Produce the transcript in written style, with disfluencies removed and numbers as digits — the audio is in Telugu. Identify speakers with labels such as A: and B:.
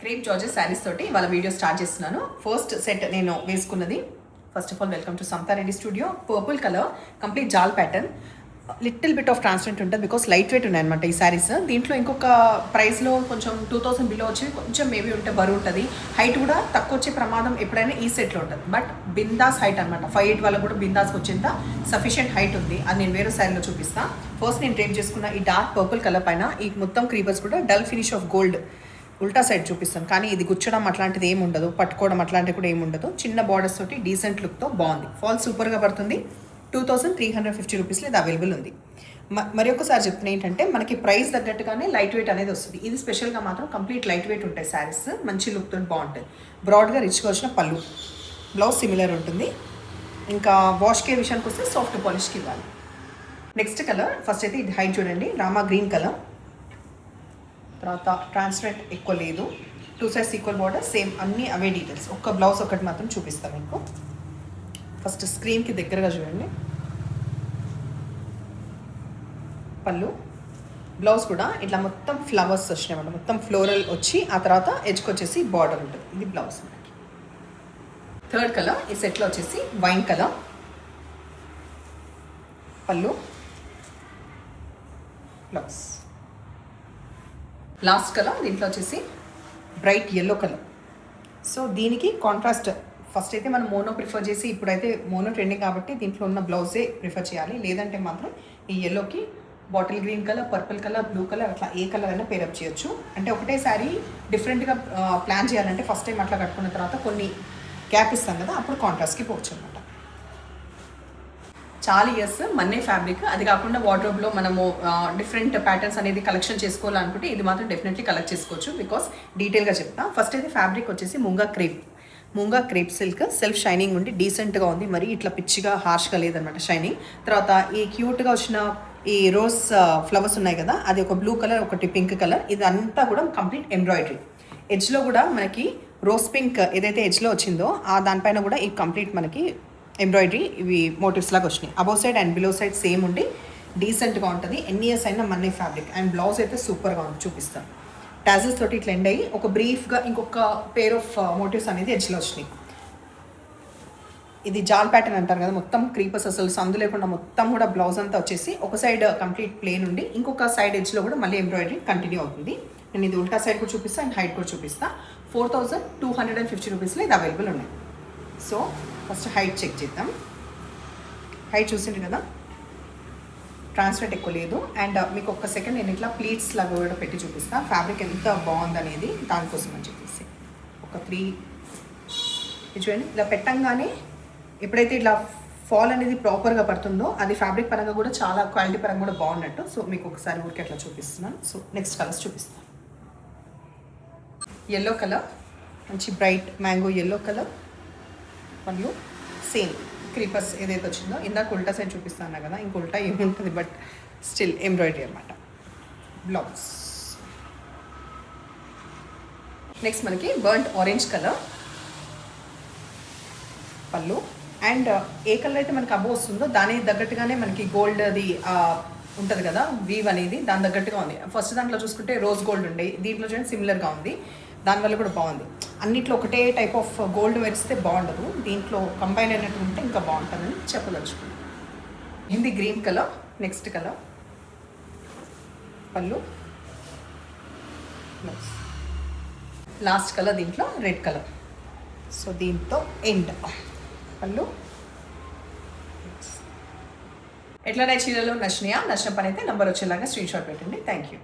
A: క్రేప్ జార్జెస్ శారీస్ తోటి వాళ్ళ వీడియో స్టార్ట్ చేస్తున్నాను. ఫస్ట్ సెట్ నేను వేసుకున్నది. First of all welcome to Samatha Reddy studio. Purple colour complete jaal pattern, little bit of transparent ఉంటుంది బికాస్ లైట్ వెయిట్ ఉన్నాయన్నమాట ఈ శారీస్. దీంట్లో ఇంకొక ప్రైస్లో కొంచెం 2000 బిలో వచ్చి కొంచెం మేబీ ఉంటే బరువు ఉంటుంది. హైట్ కూడా తక్కువ వచ్చే ప్రమాదం ఎప్పుడైనా ఈ సెట్లో ఉంటుంది. బట్ బిందాస్ హైట్ అనమాట, 5'8" వాళ్ళకు కూడా బిందాస్కి వచ్చేంత సఫిషియెంట్ హైట్ ఉంది. అది నేను వేరే శారీలో చూపిస్తాను. ఫస్ట్ నేను డ్రేప్ చేసుకున్న ఈ డార్క్ పర్పుల్ కలర్ పైన ఈ మొత్తం క్రీపర్స్ కూడా డల్ ఫినిష్ ఆఫ్ గోల్డ్ ఉల్టా సైడ్ చూపిస్తాను. కానీ ఇది గుచ్చడం అట్లాంటిది ఏమి ఉండదు, పట్టుకోవడం అట్లాంటివి కూడా ఏమి ఉండదు. చిన్న బార్డర్స్ తోటి డీసెంట్ లుక్తో బాగుంది. ఫాల్ సూపర్గా పడుతుంది. 2350 రూపీస్లో ఇది అవైలబుల్ ఉంది. మరి ఒకసారి చెప్తున్నా ఏంటంటే మనకి ప్రైస్ తగ్గట్టుగానే లైట్ వెయిట్ అనేది వస్తుంది. ఇది స్పెషల్గా మాత్రం కంప్లీట్ లైట్ వెయిట్ ఉంటాయి శారీస్, మంచి లుక్ తోటి బాగుంటుంది. బ్రాడ్గా రిచ్గా వచ్చిన పళ్ళు, బ్లౌజ్ సిమిలర్ ఉంటుంది. ఇంకా వాష్ కేర్ విషయానికి వస్తే సాఫ్ట్ పాలిష్కి ఇవ్వాలి. నెక్స్ట్ కలర్ ఫస్ట్ అయితే ఇది హైట్ చూడండి, రామా గ్రీన్ కలర్. తర్వాత ట్రాన్స్పరెంట్ ఎక్కువ లేదు, 2 sides ఈక్వల్ బార్డర్, సేమ్ అన్నీ అవే డీటెయిల్స్. ఒక్క బ్లౌజ్ ఒకటి మాత్రం చూపిస్తాను మీకు. ఫస్ట్ స్క్రీన్కి దగ్గరగా చూడండి, పళ్ళు, బ్లౌజ్ కూడా ఇట్లా మొత్తం ఫ్లవర్స్ వచ్చినాయి, మొత్తం ఫ్లోరల్ వచ్చి ఆ తర్వాత ఎడ్జ్కి వచ్చేసి బార్డర్ ఉంటుంది. ఇది బ్లౌజ్. థర్డ్ కలర్ ఈ సెట్లో వచ్చేసి వైన్ కలర్, పళ్ళు, బ్లౌజ్. లాస్ట్ కలర్ దీంట్లో వచ్చేసి బ్రైట్ ఎల్లో కలర్. సో దీనికి కాంట్రాస్ట్ ఫస్ట్ అయితే మనం మోనో ప్రిఫర్ చేసి, ఇప్పుడైతే మోనో ట్రెండింగ్ కాబట్టి దీంట్లో ఉన్న బ్లౌజే ప్రిఫర్ చేయాలి. లేదంటే మాత్రం ఈ ఎల్లోకి bottle green colour, purple colour, blue colour, అట్లా ఏ కలర్ అయినా పేరప్ చేయొచ్చు. అంటే ఒకటే శారీ డిఫరెంట్గా ప్లాన్ చేయాలంటే ఫస్ట్ టైం అట్లా కట్టుకున్న తర్వాత కొన్ని గ్యాప్ ఇస్తాం కదా, అప్పుడు కాంట్రాస్ట్కి పోవచ్చు అనమాట. చాలా ఇయర్స్ మన్నే ఫ్యాబ్రిక్. అది కాకుండా వార్డ్రోబ్లో మనము డిఫరెంట్ ప్యాటర్న్స్ అనేది కలెక్షన్ చేసుకోవాలనుకుంటే ఇది మాత్రం డెఫినెట్లీ కలెక్ట్ చేసుకోవచ్చు. బికాస్ డీటెయిల్గా చెప్తా. ఫస్ట్ అయితే ఫ్యాబ్రిక్ వచ్చేసి munga crepe silk, self shining ఉండి డీసెంట్గా ఉంది. మరి ఇట్లా పిచ్చిగా హార్ష్గా లేదనమాట షైనింగ్. తర్వాత ఈ క్యూట్గా వచ్చిన ఈ రోజ్ ఫ్లవర్స్ ఉన్నాయి కదా, అది ఒక బ్లూ కలర్, ఒకటి పింక్ కలర్. ఇది అంతా కూడా కంప్లీట్ ఎంబ్రాయిడరీ. ఎడ్జ్లో కూడా మనకి రోజ్ పింక్ ఏదైతే ఎడ్జ్లో వచ్చిందో ఆ దానిపైన కూడా ఈ కంప్లీట్ మనకి ఎంబ్రాయిడరీ ఇవి మోటివ్స్ లాగా వచ్చినాయి. Above side and below side same ఉండి డీసెంట్గా ఉంటుంది. ఎన్ని ఇయర్స్ అయినా మన్నే ఫ్యాబ్రిక్. అండ్ బ్లౌజ్ అయితే సూపర్గా ఉంది, చూపిస్తాను. టాజిల్స్ తోటి ఇట్లా ఎండ్ అయ్యి ఒక బ్రీఫ్గా ఇంకొక పేర్ ఆఫ్ మోటివ్స్ అనేది ఎడ్జ్లో వచ్చినాయి. ఇది జాల్ ప్యాటర్న్ అంటారు కదా, మొత్తం క్రీపర్స్ అసలు సందు లేకుండా మొత్తం కూడా బ్లౌజ్ అంతా వచ్చేసి ఒక సైడ్ కంప్లీట్ ప్లేన్ ఉండి ఇంకొక సైడ్ ఎడ్జ్లో కూడా మళ్ళీ ఎంబ్రాయిడరీ కంటిన్యూ అవుతుంది. నేను ఇది ఉల్టా సైడ్ కూడా చూపిస్తాను అండ్ హైట్ కూడా చూపిస్తాను. 4250 రూపీస్లో ఇది అవైలబుల్ ఉన్నాయి. సో ఫస్ట్ హైట్ చెక్ చేద్దాం. హైట్ చూసిండ్రు కదా, ట్రాన్స్పరెంట్ ఎక్కువ లేదు. అండ్ మీకు ఒక్క సెకండ్ నేను ఇట్లా ప్లీట్స్ లాగా కూడా పెట్టి చూపిస్తాను ఫ్యాబ్రిక్ ఎంత బాగుందనేది. దానికోసం అని చెప్పేసి ఒక 3 చూడండి, ఇలా పెట్టంగానే ఎప్పుడైతే ఇట్లా ఫాల్ అనేది ప్రాపర్గా పడుతుందో అది ఫ్యాబ్రిక్ పరంగా కూడా చాలా క్వాలిటీ పరంగా కూడా బాగున్నట్టు. సో మీకు ఒకసారి ఊరికి అట్లా చూపిస్తున్నాను. సో నెక్స్ట్ కలర్స్ చూపిస్తాను. ఎల్లో కలర్, మంచి బ్రైట్ మ్యాంగో ఎల్లో కలర్. పళ్ళు సేమ్ క్రీపర్స్ ఏదైతే వచ్చిందో ఇందాక ఉల్టా సైడ్ చూపిస్తాను కదా, ఇంక ఉల్టా ఏముంటుంది బట్ స్టిల్ ఎంబ్రాయిడరీ అనమాట. బ్లౌజ్. నెక్స్ట్ మనకి బర్న్ట్ ఆరెంజ్ కలర్, పళ్ళు. అండ్ ఏ కలర్ అయితే మనకి అబో వస్తుందో దానికి తగ్గట్టుగానే మనకి గోల్డ్ అది ఉంటుంది కదా, వీవ్ అనేది దాని తగ్గట్టుగా ఉంది. ఫస్ట్ దాంట్లో చూసుకుంటే రోజ్ గోల్డ్ ఉండే, దీంట్లో చూడండి సిమిలర్గా ఉంది. దానివల్ల కూడా బాగుంది. అన్నిట్లో ఒకటే టైప్ ఆఫ్ గోల్డ్ వేస్తే బాగుండదు, దీంట్లో కంబైన్ అయినట్టు ఉంటే ఇంకా బాగుంటుందని చెప్పదలుచుకున్నాను. ఇది గ్రీన్ కలర్. నెక్స్ట్ కలర్, పళ్ళు, లాస్ట్ కలర్ దీంట్లో రెడ్ కలర్. సో దీంతో ఎండ్. పళ్ళు. ఎట్లా చీరలు నచ్చినాయా? నచ్చిన పని అయితే నెంబర్ వచ్చేలాగా స్క్రీన్ షాట్ పెట్టండి. Thank you.